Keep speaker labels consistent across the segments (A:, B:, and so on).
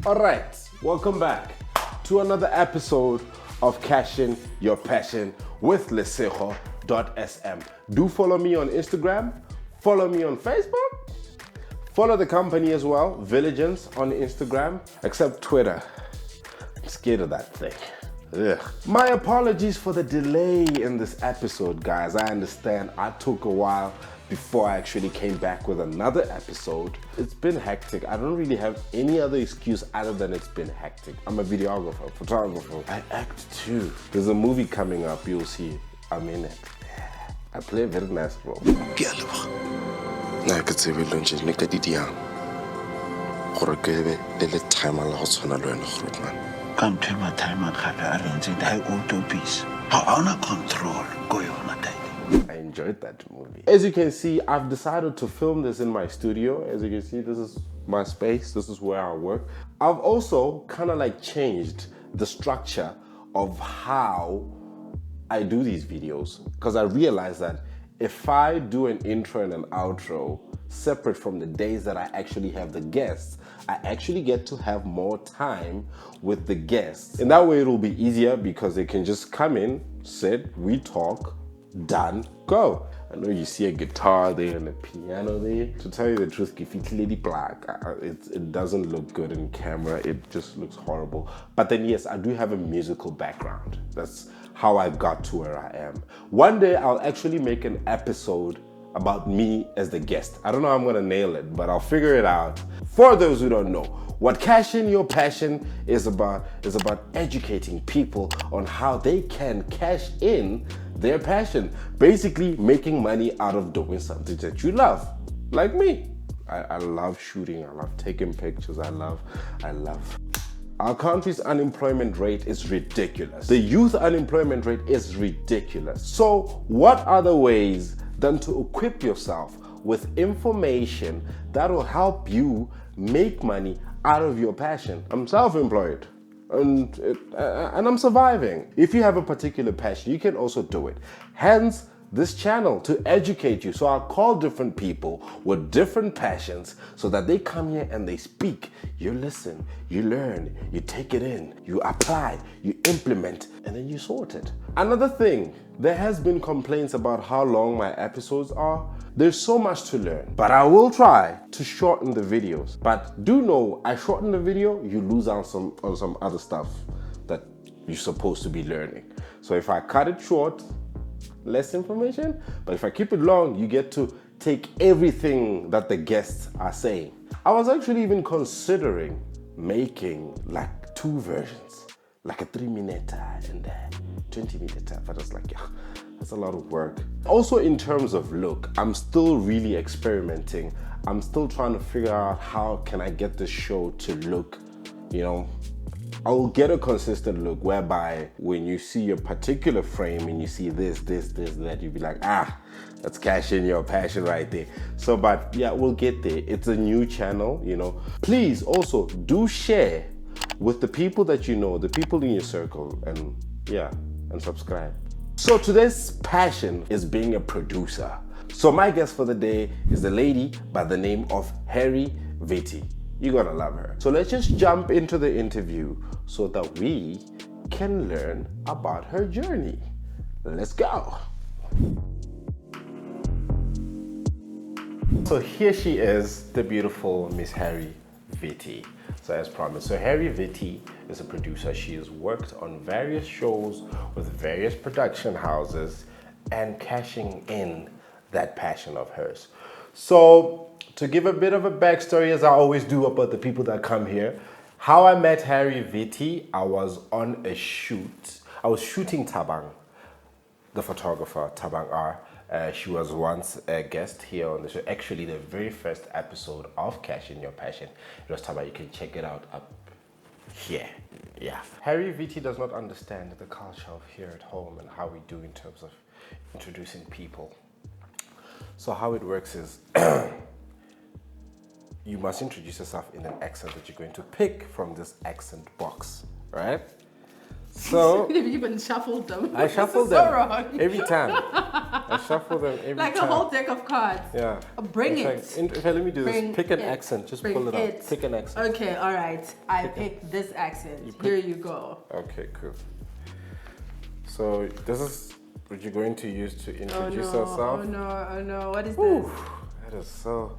A: Alright, welcome back to another episode of Cashing Your Passion with Lesego.sm. Do follow me on Instagram, follow me on Facebook, follow the company as well, VILLEGENDS on Instagram, except Twitter. I'm scared of that thing. Ugh. My apologies for the delay in this episode, guys. I understand I took a while before I actually came back with another episode. It's been hectic. I don't really have any other excuse other than it's been hectic. I'm a videographer, photographer. I act too. There's a movie coming up, you'll see. I'm in it. I play a very nice role.
B: Come to my time at I autopiece. How on control go on a
A: I enjoyed that movie. As you can see, I've decided to film this in my studio. As you can see, this is my space. This is where I work. I've also kind of like changed the structure of how I do these videos, because I realized that if I do an intro and an outro separate from the days that I actually have the guests, I actually get to have more time with the guests. And that way it'll be easier because they can just come in, sit, we talk, done, go. I know you see a guitar there and a piano there. To tell you the truth, it doesn't look good in camera. It just looks horrible. But then yes, I do have a musical background. That's how I got to where I am. One day I'll actually make an episode about me as the guest. I don't know how I'm gonna nail it, but I'll figure it out. For those who don't know, what Cashing Your Passion is about educating people on how they can cash in their passion. Basically making money out of doing something that you love, like me. I love shooting, I love taking pictures, I love. Our country's unemployment rate is ridiculous. The youth unemployment rate is ridiculous. So what other ways than to equip yourself with information that will help you make money out of your passion? I'm self-employed and I'm surviving. If you have a particular passion, you can also do it. Hence, this channel to educate you. So I'll call different people with different passions so that they come here and they speak. You listen, you learn, you take it in, you apply, you implement, and then you sort it. Another thing, there has been complaints about how long my episodes are. There's so much to learn, but I will try to shorten the videos. But do know, I shorten the video, you lose out on some other stuff that you're supposed to be learning. So if I cut it short, less information, but if I keep it long, you get to take everything that the guests are saying. I was actually even considering making like 2 versions, like a 3-minute and a 20-minute, but I was like, yeah, that's a lot of work. Also in terms of look, I'm still really experimenting. I'm still trying to figure out how can I get this show to look, you know, I'll get a consistent look whereby when you see a particular frame and you see this, that, you'll be like, that's Cashing Your Passion right there. So, but yeah, we'll get there. It's a new channel, you know. Please also do share with the people that you know, the people in your circle, and yeah, and subscribe. So today's passion is being a producer. So my guest for the day is the lady by the name of Harri Vithi. You're gonna love her. So let's just jump into the interview so that we can learn about her journey. Let's go. So here she is, the beautiful Miss Harri Vithi. So as promised, so Harri Vithi is a producer. She has worked on various shows with various production houses and cashing in that passion of hers. So to give a bit of a backstory, as I always do about the people that come here, how I met Harri Vithi, I was on a shoot. I was shooting Tabang, the photographer, Tabang R. She was once a guest here on the show. Actually, the very first episode of Cashing Your Passion, it was Tabang. You can check it out up here. Yeah. Harri Vithi does not understand the culture of here at home and how we do in terms of introducing people. So how it works is you must introduce yourself in an accent that you're going to pick from this accent box, right? So
C: You've even shuffled them.
A: I shuffle
C: This is so
A: them
C: wrong.
A: every time. I shuffle them every
C: Like
A: time.
C: a whole deck of cards.
A: Yeah.
C: Bring
A: In
C: it.
A: fact, okay, let me do
C: Bring
A: this. Pick an
C: it.
A: accent. Just
C: Bring
A: pull it
C: it.
A: out. Pick an accent.
C: Okay, all right. I picked this accent. Here you go.
A: Okay, cool. So this is what you're going to use to introduce yourself.
C: Oh no, oh no. What is
A: Whew,
C: this?
A: that is so.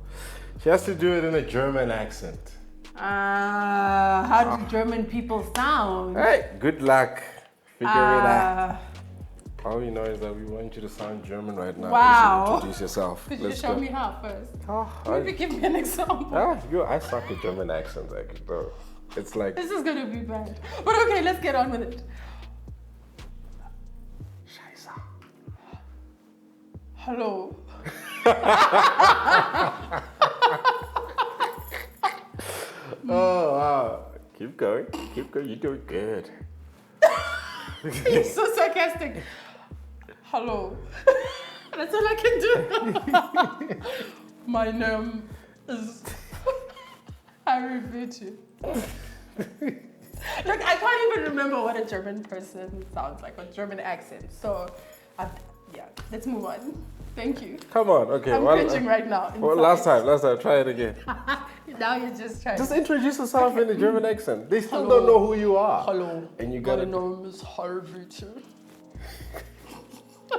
A: She has to do it in a German accent.
C: How do German people sound?
A: Hey, good luck. Figure it out. All you know is that we want you to sound German right now.
C: Wow.
A: You should introduce yourself.
C: Could
A: Let's
C: you show
A: go.
C: me how first?
A: Oh,
C: Maybe give me an example.
A: I suck at German accents, actually, though. It's like.
C: This is gonna be bad. But okay, let's get on with it.
A: Scheiße.
C: Hello.
A: Oh, wow. Keep going. Keep going. You're doing good.
C: You're so sarcastic. Hello. That's all I can do. My name is Harri Vithi. Look, I can't even remember what a German person sounds like, a German accent. So, yeah, let's move on. Thank you.
A: Come on. Okay.
C: I'm cringing right now.
A: Well, last time. Try it again.
C: Now you're just trying.
A: Just introduce yourself in a German accent. They still
C: Hello.
A: don't know who you are.
C: Hello.
A: And you gotta.
C: My name is Harri Vithi.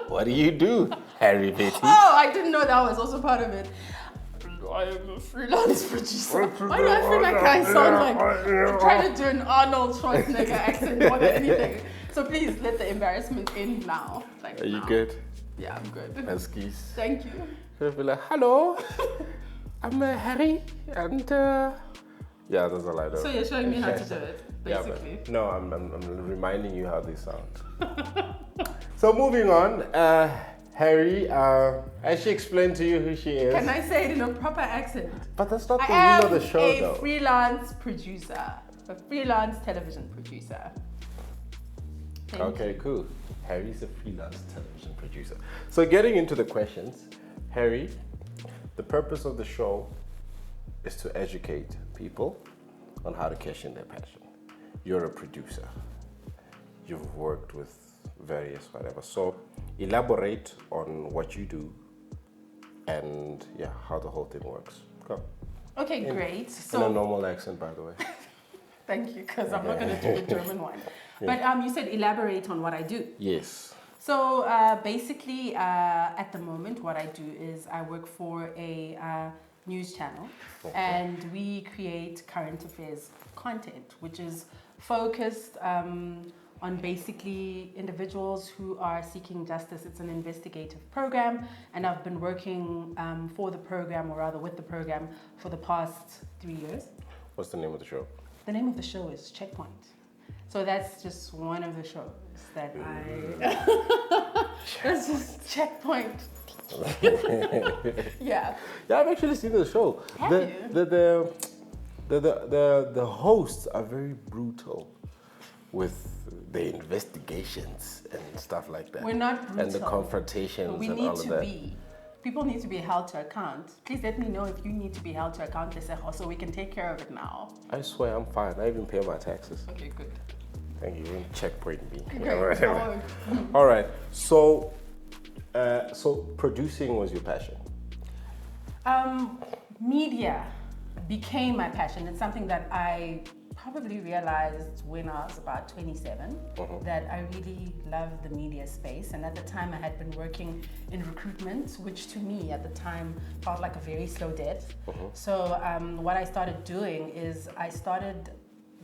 A: What do you do, Harri Vithi?
C: Oh, I didn't know that was also part of it. I am a freelance producer. Why do I feel like I sound like I'm trying to do an Arnold Schwarzenegger accent more than anything? So please let the embarrassment end now. Like
A: Are you
C: now.
A: good?
C: Yeah, I'm good.
A: Skis.
C: Thank you.
A: You'll be like, hello, I'm Harry, and yeah, that's all I know.
C: So you're showing me how to do it, basically.
A: Yeah, but no, I'm reminding you how they sound. So moving on, Harry, has she explained to you who she is?
C: Can I say it in a proper accent?
A: But that's not the
C: I
A: name of
C: am
A: the show,
C: a
A: though.
C: freelance producer, a freelance television producer.
A: Okay, cool. Harry's a freelance television producer. So getting into the questions, Harry, the purpose of the show is to educate people on how to cash in their passion. You're a producer. You've worked with various whatever. So elaborate on what you do and yeah, how the whole thing works. Go.
C: Okay, great.
A: In a normal accent, by the way.
C: Thank you, because I'm not going to do the German one. But you said elaborate on what I do.
A: Yes.
C: So basically, at the moment, what I do is I work for a news channel, and we create current affairs content, which is focused on basically individuals who are seeking justice. It's an investigative program, and I've been working for the program, or rather with the program, for the past 3 years.
A: What's the name of the show?
C: The name of the show is Checkpoint. So that's just one of the shows that I... That's just Checkpoint. Yeah.
A: Yeah, I've actually seen the show.
C: Have you?
A: The hosts are very brutal with the investigations and stuff like that.
C: We're not brutal.
A: And the confrontations
C: We
A: and
C: need
A: all of
C: to
A: that.
C: be. People need to be held to account. Please let me know if you need to be held to account, Lesego, so we can take care of it now.
A: I swear I'm fine. I even pay my taxes.
C: Okay, good.
A: Thank you. You didn't checkpoint me.
C: Great.
A: All right. So, so producing was your passion.
C: Media became my passion. It's something that I probably realized when I was about 27, that I really loved the media space. And at the time I had been working in recruitment, which to me at the time felt like a very slow death. So what I started doing is I started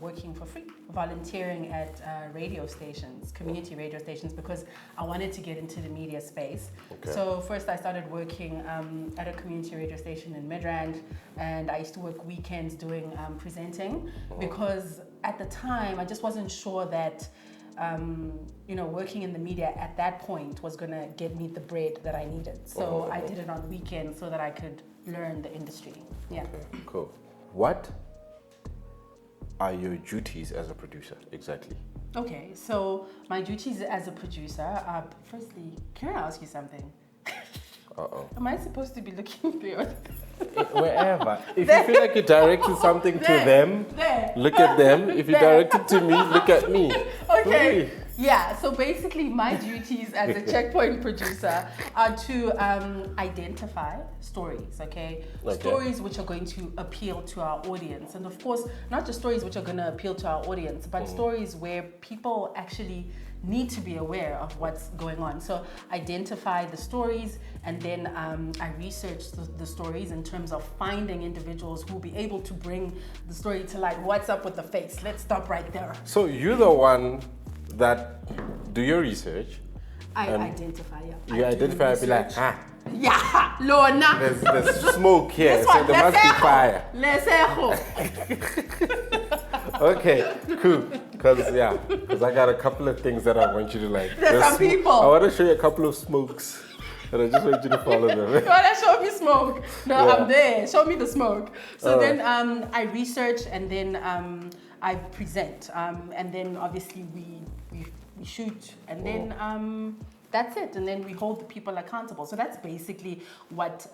C: working for free, volunteering at radio stations, community radio stations, because I wanted to get into the media space.
A: Okay.
C: So first I started working at a community radio station in Midrand, and I used to work weekends doing presenting, because at the time I just wasn't sure that working in the media at that point was gonna get me the bread that I needed. So I did it on weekends so that I could learn the industry. Yeah.
A: Okay, cool. What are your duties as a producer exactly?
C: Okay, so my duties as a producer are, firstly, can I ask you something? Am I supposed to be looking there?
A: Wherever. If you feel like you directed something to them, look at them. If you directed to me, look at me.
C: Okay.
A: Hey.
C: Yeah, so basically my duties as a checkpoint producer are to identify stories, okay? Stories which are going to appeal to our audience. And of course, not just stories which are going to appeal to our audience, but stories where people actually need to be aware of what's going on. So identify the stories, and then I research the stories in terms of finding individuals who will be able to bring the story to life. What's up with the face? Let's stop right there.
A: So you're the one that do your research.
C: I identify, yeah.
A: You identify and be like,
C: yeah, Lorna.
A: There's smoke here, so there must be fire.
C: Lesego.
A: Okay, cool. Because I got a couple of things that I want you to like.
C: There's some people.
A: I want to show you a couple of smokes, and I just want you to follow them.
C: You want to show me smoke? No, yeah. I'm there. Show me the smoke. So then I research, and then I present, and then obviously we shoot, and then that's it, and then we hold the people accountable. So that's basically what.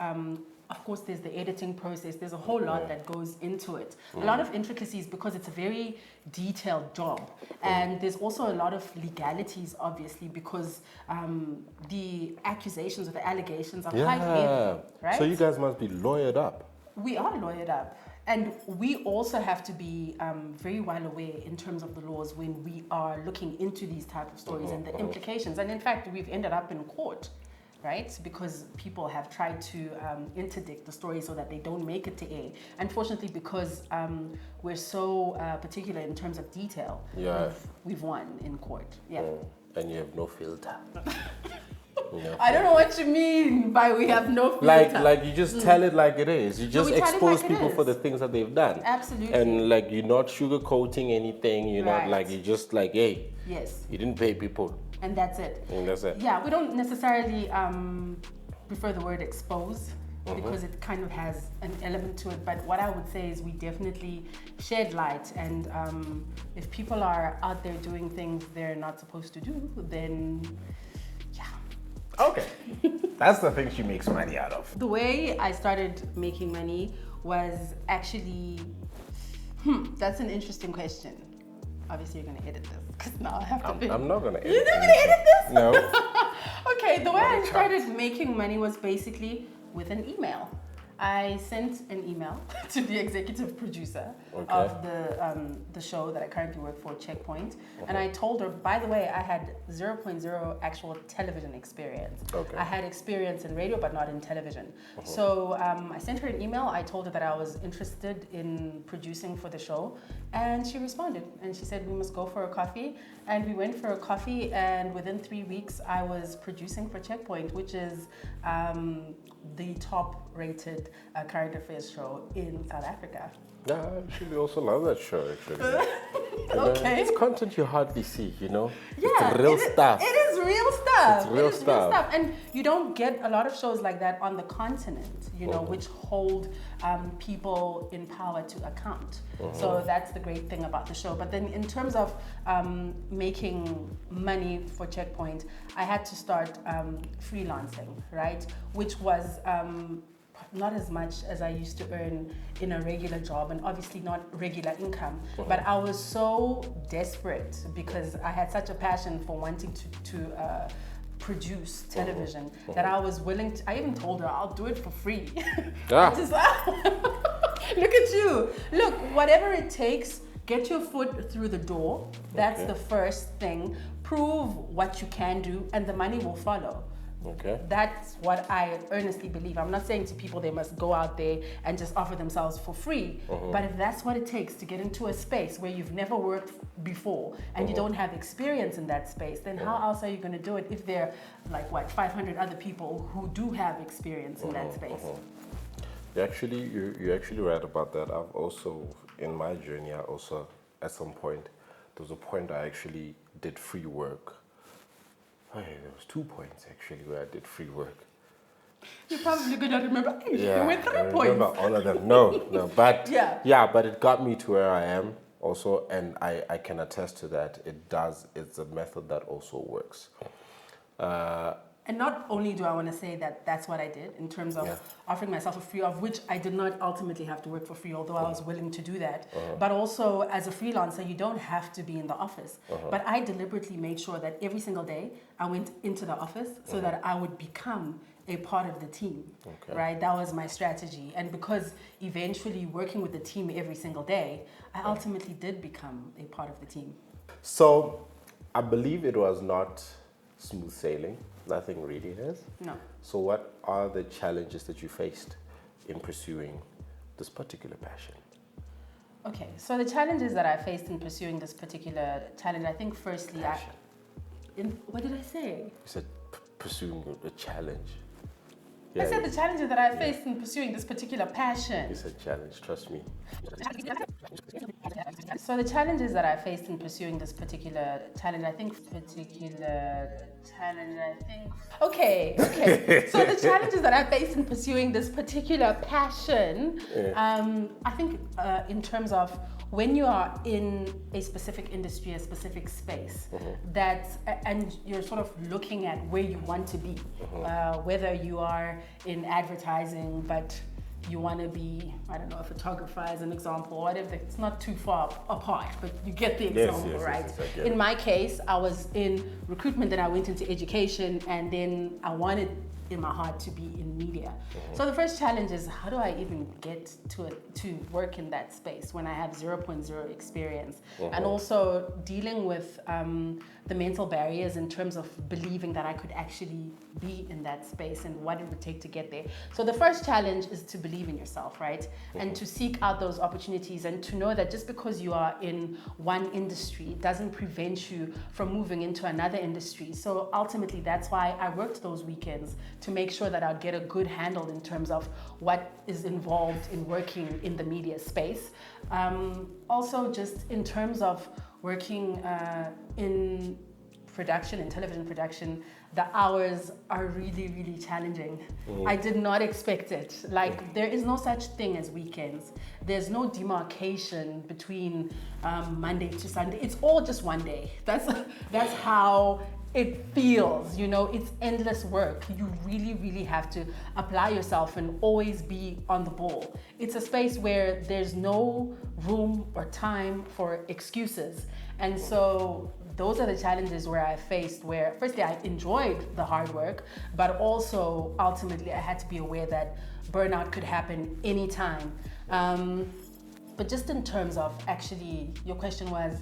C: Of course, there's the editing process. There's a whole lot that goes into it. A lot of intricacies because it's a very detailed job. And there's also a lot of legalities, obviously, because the accusations or the allegations are quite heavy, right?
A: So you guys must be lawyered up.
C: We are lawyered up. And we also have to be very well aware in terms of the laws when we are looking into these type of stories and the implications. And in fact, we've ended up in court, right? Because people have tried to interdict the story so that they don't make it to air. Unfortunately, because we're so particular in terms of detail, we've won in court. Yeah.
A: And you have no filter.
C: I don't know what you mean by we have no filter.
A: Like you just tell it like it is. You just expose people for the things that they've done.
C: Absolutely.
A: And like you're not sugarcoating anything. You're not like, you're just like, hey,
C: yes,
A: you didn't pay people.
C: And that's it.
A: And that's it.
C: Yeah, we don't necessarily prefer the word expose because it kind of has an element to it. But what I would say is we definitely shed light. And if people are out there doing things they're not supposed to do, then yeah.
A: Okay. That's the thing she makes money out of.
C: The way I started making money was actually, that's an interesting question. Obviously, you're going to edit this because now I have to.
A: I'm not going to edit.
C: You're not going to edit this?
A: No.
C: Okay, the way I started making money was basically with an email. I sent an email to the executive producer of the show that I currently work for, Checkpoint, and I told her, by the way, I had 0.0 actual television experience. I had experience in radio, but not in television. So I sent her an email. I told her that I was interested in producing for the show, and she responded, and she said we must go for a coffee. And we went for a coffee, and within 3 weeks, I was producing for Checkpoint, which is the top-rated current affairs show in South Africa.
A: Yeah, I actually also love that show, actually.
C: Okay.
A: It's content you hardly see, you know?
C: Yeah,
A: it's real stuff.
C: It is real stuff.
A: It's real stuff.
C: And you don't get a lot of shows like that on the continent, you know, which hold people in power to account. So that's the great thing about the show. But then in terms of making money for Checkpoint, I had to start freelancing, right? Which was not as much as I used to earn in a regular job, and obviously not regular income. But I was so desperate because I had such a passion for wanting to produce television that I was willing to, I even told her I'll do it for free. Just, look at you. Look, whatever it takes, get your foot through the door. That's the first thing. Prove what you can do and the money will follow. That's what I earnestly believe. I'm not saying to people they must go out there and just offer themselves for free. But if that's what it takes to get into a space where you've never worked before and you don't have experience in that space, then how else are you going to do it if there are like 500 other people who do have experience in that space?
A: You're actually right about that. I've also, in my journey, at some point, there was a point I actually did free work. There was 2 points actually where I did free work.
C: You're probably gonna remember.
A: Yeah,
C: with 3
A: I remember
C: points.
A: all of them. No, but but it got me to where I am also, and I can attest to that. It's a method that also works.
C: And not only do I want to say that that's what I did in terms of offering myself for free, of which I did not ultimately have to work for free, although I was willing to do that. But also as a freelancer, you don't have to be in the office. But I deliberately made sure that every single day I went into the office so that I would become a part of the team, right? That was my strategy. And because eventually working with the team every single day, I ultimately did become a part of the team.
A: So I believe it was not smooth sailing. Nothing really is.
C: No.
A: So what are the challenges that you faced in pursuing this particular passion?
C: Okay, so the challenges that I faced in pursuing this particular challenge, I think firstly, what did I say?
A: You said pursuing a challenge.
C: I said the challenges that I faced in pursuing this particular passion.
A: You said challenge, trust me.
C: So the challenges that I faced in pursuing this particular challenge, Okay. So the challenges that I faced in pursuing this particular passion, I think in terms of when you are in a specific industry, a specific space, and you're sort of looking at where you want to be, whether you are in advertising, but you want to be, I don't know, a photographer as an example, whatever. It's not too far apart, but you get the example, right? Yes, in my case, I was in recruitment, then I went into education, and then I wanted in my heart to be in media. So the first challenge is, how do I even get to work in that space when I have 0.0 experience? And also dealing with the mental barriers in terms of believing that I could actually be in that space and what it would take to get there. So the first challenge is to believe in yourself, right? And to seek out those opportunities and to know that just because you are in one industry doesn't prevent you from moving into another industry. So ultimately, that's why I worked those weekends to make sure that I'd get a good handle in terms of what is involved in working in the media space. Also, just in terms of working in production, in television production, the hours are really, really challenging. I did not expect it. Like, there is no such thing as weekends. There's no demarcation between Monday to Sunday. It's all just one day. That's how it feels, you know, it's endless work. You really, really have to apply yourself and always be on the ball. It's a space where there's no room or time for excuses. And so those are the challenges where I faced, where firstly I enjoyed the hard work, but also ultimately I had to be aware that burnout could happen anytime. But just in terms of actually, your question was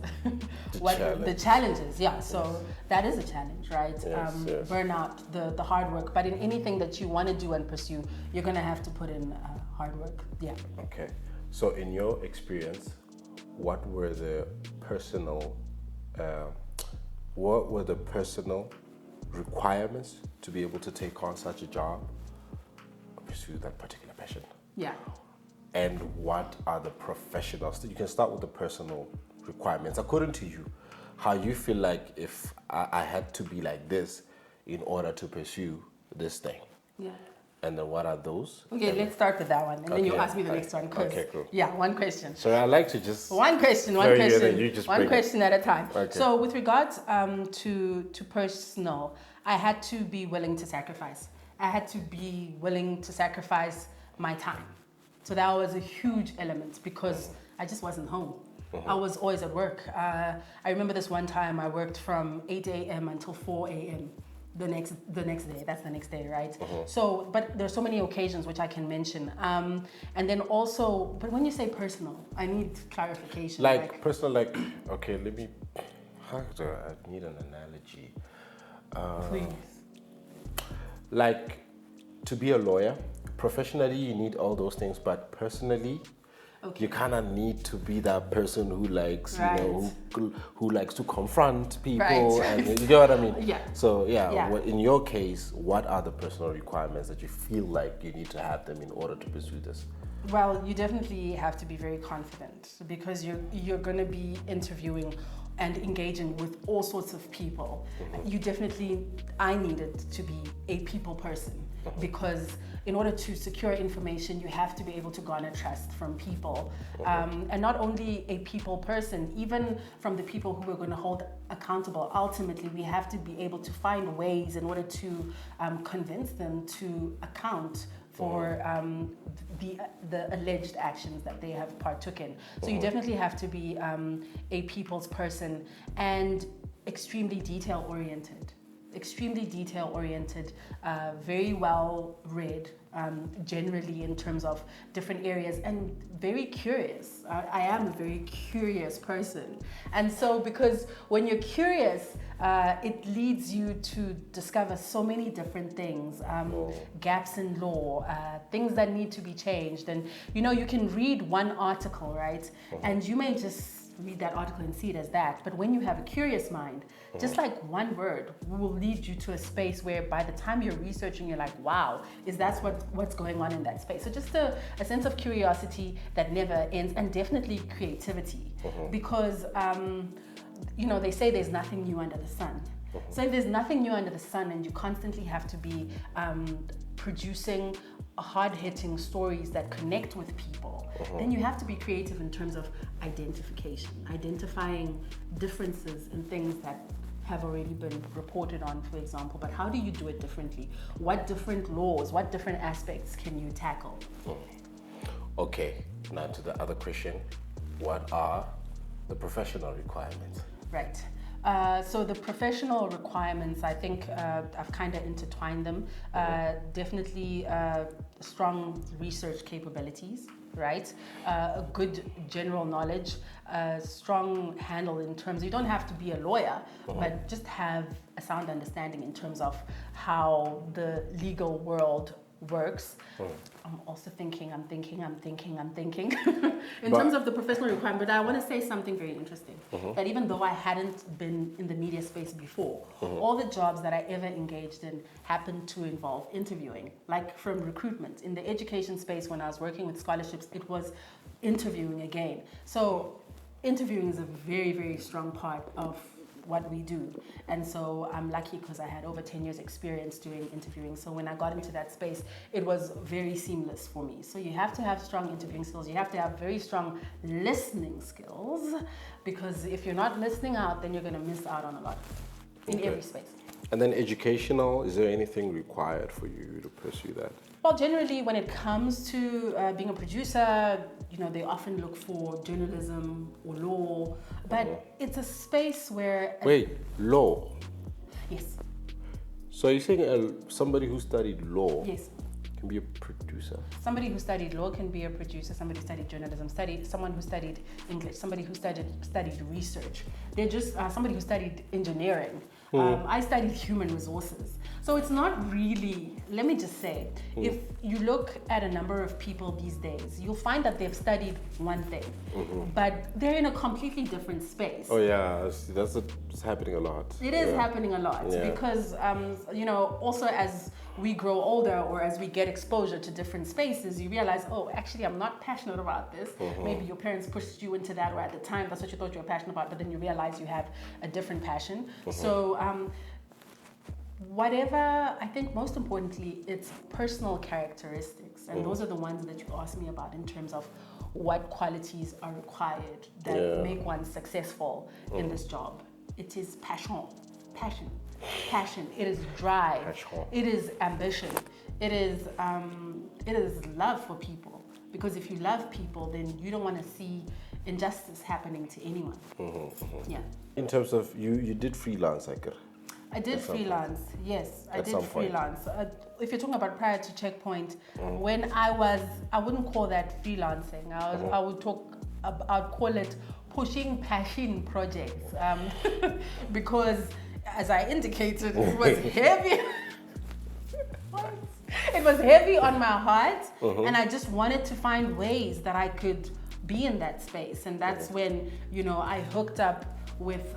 C: the challenges. Yeah, so that is a challenge, right?
A: Yes.
C: Burnout, the hard work. But in anything that you want to do and pursue, you're going to have to put in hard work. Yeah.
A: Okay. So in your experience, what were the personal requirements to be able to take on such a job, pursue that particular passion?
C: Yeah.
A: And what are the professionals? You can start with the personal requirements. According to you, how you feel like if I had to be like this in order to pursue this thing.
C: Yeah.
A: And then what are those?
C: Okay, let's start with that one. And then you ask me the next one.
A: Okay, cool.
C: Yeah, one question.
A: So I like to just...
C: One question at a time.
A: Okay.
C: So with regards to personal, I had to be willing to sacrifice. I had to be willing to sacrifice my time. So that was a huge element because I just wasn't home. I was always at work. I remember this one time I worked from 8 a.m. until 4 a.m. the next day. That's the next day, right? So, but there's so many occasions which I can mention. And then also, but when you say personal, I need clarification.
A: Like personal, like, okay, I need an analogy.
C: Please.
A: Like, to be a lawyer, professionally you need all those things, but personally, you kind of need to be that person who likes, you know, who likes to confront people, and you know what I mean?
C: Yeah.
A: So in your case, what are the personal requirements that you feel like you need to have them in order to pursue this?
C: Well, you definitely have to be very confident because you're going to be interviewing and engaging with all sorts of people. I needed to be a people person. because in order to secure information, you have to be able to garner trust from people. And not only a people person, even from the people who we're going to hold accountable. Ultimately, we have to be able to find ways in order to convince them to account for the alleged actions that they have partook in. So you definitely have to be a people's person and extremely detail-oriented. Very well read, generally in terms of different areas, and very curious. I am a very curious person. And so because when you're curious, it leads you to discover so many different things, gaps in law, things that need to be changed. And you can read one article, right? And you may just read that article and see it as that. But when you have a curious mind, just like one word will lead you to a space where by the time you're researching, you're like, wow, is that what's going on in that space? So just a sense of curiosity that never ends, and definitely creativity. Because, they say there's nothing new under the sun. So if there's nothing new under the sun and you constantly have to be producing hard-hitting stories that connect with people, then you have to be creative in terms of identifying differences in things that have already been reported on, for example. But how do you do it differently? What different laws, what different aspects can you tackle?
A: Okay, now to the other question. What are the professional requirements?
C: Right. So the professional requirements, I think I've kind of intertwined them. Definitely strong research capabilities, right? A good general knowledge, strong handle in terms, you don't have to be a lawyer, but just have a sound understanding in terms of how the legal world works. I'm also thinking in terms of the professional requirement. But I want to say something very interesting, that even though I hadn't been in the media space before, all the jobs that I ever engaged in happened to involve interviewing, like from recruitment. In the education space, when I was working with scholarships, it was interviewing again. So interviewing is a very, very strong part of what we do. And so I'm lucky because I had over 10 years experience doing interviewing. So when I got into that space, it was very seamless for me. So you have to have strong interviewing skills. You have to have very strong listening skills, because if you're not listening out, then you're going to miss out on a lot in every space.
A: And then educational, is there anything required for you to pursue that?
C: Well, generally, when it comes to being a producer, they often look for journalism or law, but it's a space where...
A: Wait, law?
C: Yes.
A: So you're saying somebody who studied law
C: yes.
A: can be a producer?
C: Somebody who studied law can be a producer, somebody who studied journalism, someone who studied English, somebody who studied research. They're just somebody who studied engineering. I studied human resources. So it's not really, let me just say, if you look at a number of people these days, you'll find that they've studied one thing, but they're in a completely different space.
A: Oh yeah, it's happening a lot.
C: It is happening a lot because, also as we grow older or as we get exposure to different spaces, you realize, oh, actually, I'm not passionate about this. Maybe your parents pushed you into that, or at the time, that's what you thought you were passionate about, but then you realize you have a different passion. So, whatever, I think most importantly, it's personal characteristics. And those are the ones that you asked me about in terms of what qualities are required that make one successful in this job. It is passion. It is drive. It is ambition. It is love for people. Because if you love people, then you don't want to see injustice happening to anyone. Yeah.
A: In terms of you did freelance,
C: I did freelance, yes. I did freelance. If you're talking about prior to Checkpoint, when I wouldn't call that freelancing. I'd call it pushing passion projects. Because, as I indicated, it was heavy. It was heavy on my heart, and I just wanted to find ways that I could be in that space. And that's when, I hooked up with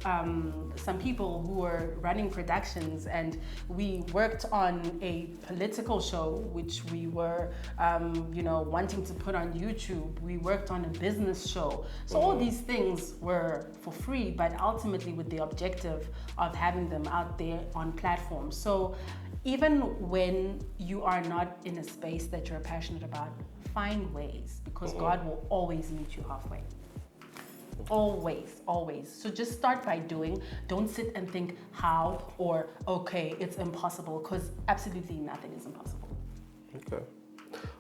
C: some people who were running productions, and we worked on a political show which we were wanting to put on YouTube. We worked on a business show. So all these things were for free, but ultimately with the objective of having them out there on platforms. So even when you are not in a space that you're passionate about, find ways, because God will always meet you halfway. Always, always. So just start by doing. Don't sit and think how or okay, it's impossible, because absolutely nothing is impossible.
A: Okay.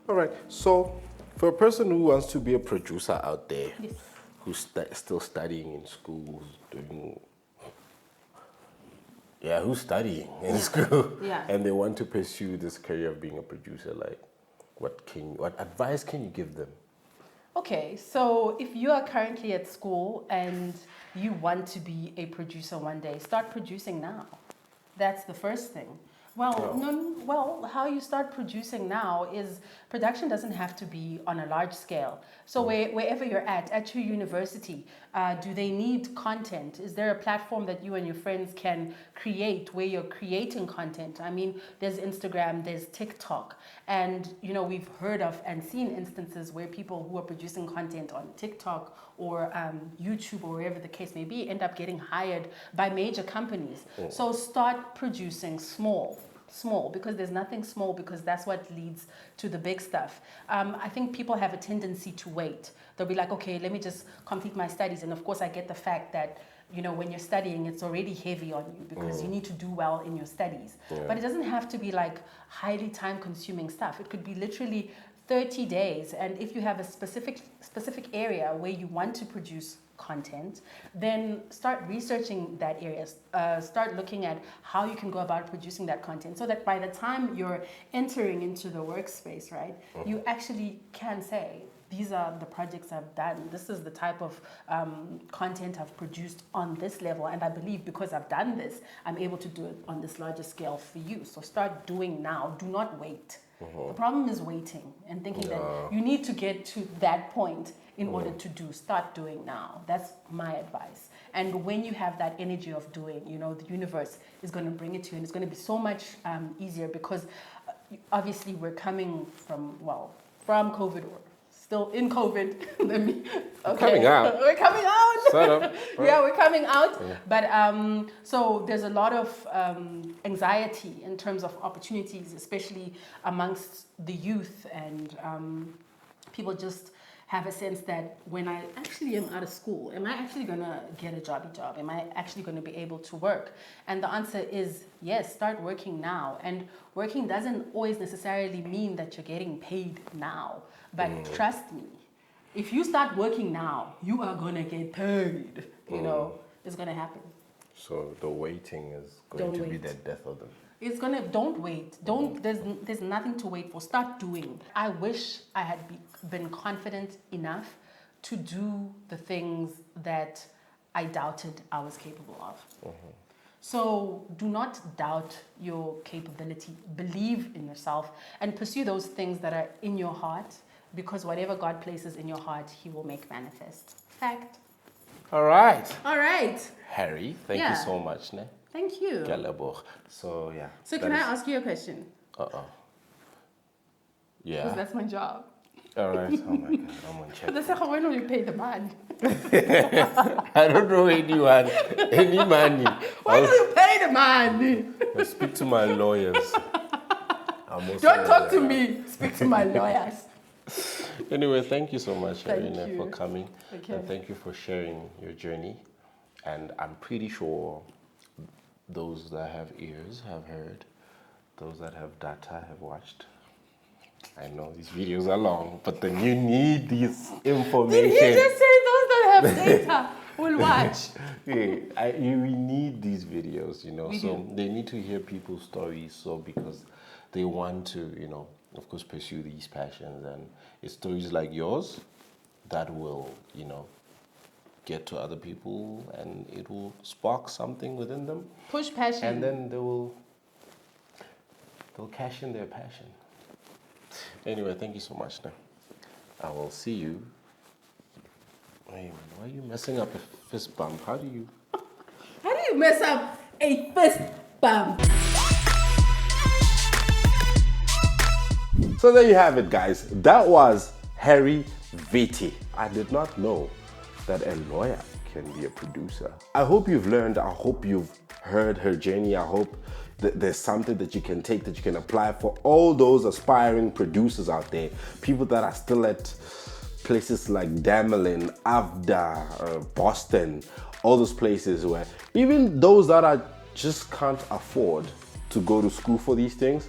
A: All right. So for a person who wants to be a producer out there,
C: Yes.
A: who's still studying in school, who's studying in school,
C: Yeah.
A: and they want to pursue this career of being a producer, like, what advice can you give them?
C: Okay, so if you are currently at school and you want to be a producer one day, start producing now. That's the first thing. Well, how you start producing now is production doesn't have to be on a large scale. So wherever you're at your university, do they need content? Is there a platform that you and your friends can create where you're creating content? I mean, there's Instagram, there's TikTok, and we've heard of and seen instances where people who are producing content on TikTok or YouTube or wherever the case may be end up getting hired by major companies. So start producing small, because there's nothing small, because that's what leads to the big stuff. I think people have a tendency to wait. They'll be like, okay, let me just complete my studies. And of course, I get the fact that when you're studying, it's already heavy on you because you need to do well in your studies. But it doesn't have to be like highly time-consuming stuff. It could be literally 30 days. And if you have a specific area where you want to produce content, then start researching that area. Start looking at how you can go about producing that content, so that by the time you're entering into the workspace, right, you actually can say, these are the projects I've done. This is the type of content I've produced on this level. And I believe because I've done this, I'm able to do it on this larger scale for you. So start doing now. Do not wait. The problem is waiting and thinking that you need to get to that point in order to do. Start doing now. That's my advice. And when you have that energy of doing, the universe is going to bring it to you, and it's going to be so much easier, because obviously we're coming from COVID, or still in COVID.
A: Coming out.
C: We're coming out.
A: Shut up.
C: Yeah, we're coming out. Yeah. But so there's a lot of anxiety in terms of opportunities, especially amongst the youth, and people just have a sense that when I actually am out of school, am I actually going to get a job? Am I actually going to be able to work? And the answer is yes, start working now. And working doesn't always necessarily mean that you're getting paid now. But trust me, if you start working now, you are going to get paid. It's going to happen.
A: So the waiting is going to be the death of them.
C: Don't wait. There's nothing to wait for. Start doing. I wish I had been confident enough to do the things that I doubted I was capable of. So do not doubt your capability. Believe in yourself and pursue those things that are in your heart, because whatever God places in your heart, He will make manifest. Fact.
A: All right.
C: Harri,
A: thank you so much. Ne?
C: Thank you.
A: So, yeah.
C: So can I ask you a question?
A: Yeah.
C: Because that's my job.
A: All right. Oh my God. I'm on check.
C: That's how I know you pay the man.
A: I don't know anyone. Any money.
C: Why do you pay the man?
A: I speak to my lawyers.
C: Don't talk to me. Speak to my lawyers.
A: Anyway, thank you so much, Harri, for coming.
C: Okay.
A: And thank you for sharing your journey. And I'm pretty sure those that have ears have heard. Those that have data have watched. I know these videos are long, but then you need this information.
C: Did he just say those that have data will watch?
A: We need these videos, they need to hear people's stories, because they want to, of course, pursue these passions. And it's stories like yours that will, get to other people, and it will spark something within them.
C: Push passion.
A: And then they'll cash in their passion. Anyway, thank you so much. Now, I will see you. Wait, why are you messing up a fist bump? How do you
C: mess up a fist bump?
A: So there you have it, guys. That was Harri Vithi. I did not know that a lawyer can be a producer. I hope you've learned. I hope you've heard her journey. I hope there's something that you can take, that you can apply for all those aspiring producers out there, people that are still at places like Damelin, Avda, Boston, all those places where even those that are just can't afford to go to school for these things.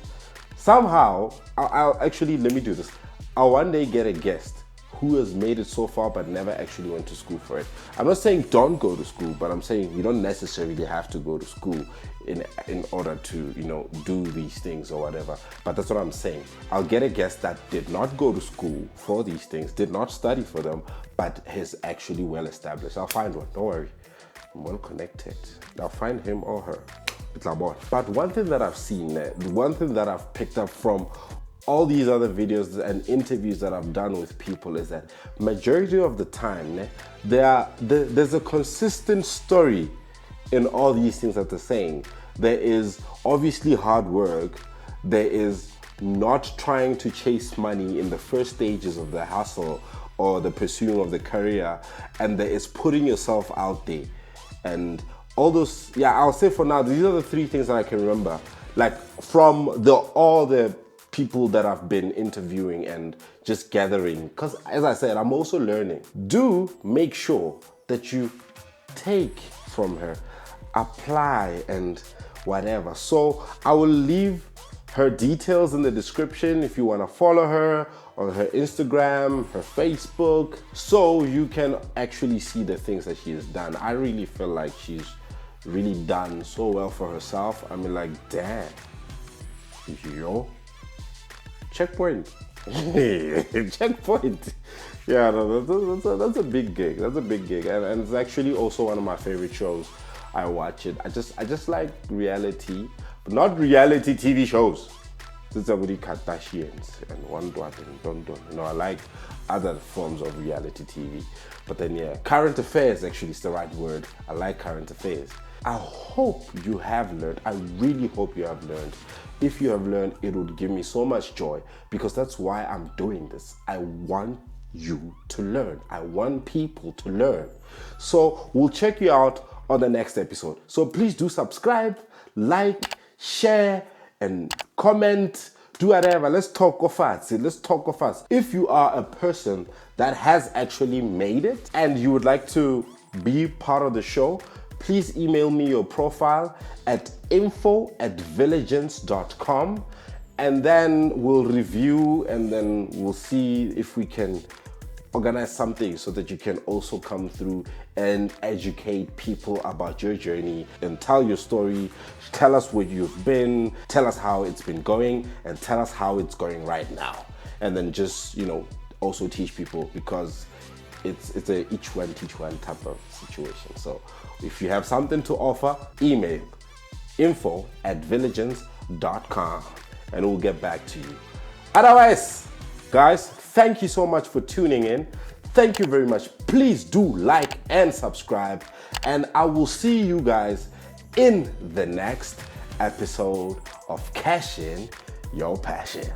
A: Somehow, I'll actually, let me do this. I'll one day get a guest who has made it so far but never actually went to school for it. I'm not saying don't go to school, but I'm saying you don't necessarily have to go to school in order to, you know, do these things or whatever. But that's what I'm saying. I'll get a guest that did not go to school for these things, did not study for them, but is actually well established. I'll find one, don't worry. I'm well connected. I'll find him or her. But one thing that I've seen, one thing that I've picked up from all these other videos and interviews that I've done with people is that majority of the time, there's a consistent story in all these things that they're saying. There is obviously hard work. There is not trying to chase money in the first stages of the hustle or the pursuing of the career. And there is putting yourself out there. And all those, I'll say for now, these are the three things that I can remember. Like from all the people that I've been interviewing and just gathering. Because as I said, I'm also learning. Do make sure that you take from her, apply and whatever. So I will leave her details in the description if you want to follow her on her Instagram, her Facebook, so you can actually see the things that she has done. I really feel like she's really done so well for herself. I mean, like, damn, yo, checkpoint. Checkpoint. Yeah, no, that's a big gig. That's a big gig, and it's actually also one of my favorite shows. I watch it. I just like reality, but not reality TV shows. It's about Kardashians and One Dot and Don Don. You know, I like other forms of reality TV. But then current affairs actually is the right word. I like current affairs. I hope you have learned. I really hope you have learned. If you have learned, it would give me so much joy, because that's why I'm doing this. I want you to learn. I want people to learn. So we'll check you out on the next episode. So please do subscribe, like, share, and comment. Do whatever. Let's talk of us. Let's talk of us. If you are a person that has actually made it and you would like to be part of the show, please email me your profile at info@villageends.com, and then we'll review, and then we'll see if we can organize something so that you can also come through and educate people about your journey and tell your story. Tell us where you've been, tell us how it's been going, and tell us how it's going right now. And then just, also teach people, because it's a each one teach one type of situation. So if you have something to offer, email info@villageends.com and we'll get back to you. Otherwise, guys, thank you so much for tuning in. Thank you very much. Please do like and subscribe, and I will see you guys in the next episode of Cash In Your Passion.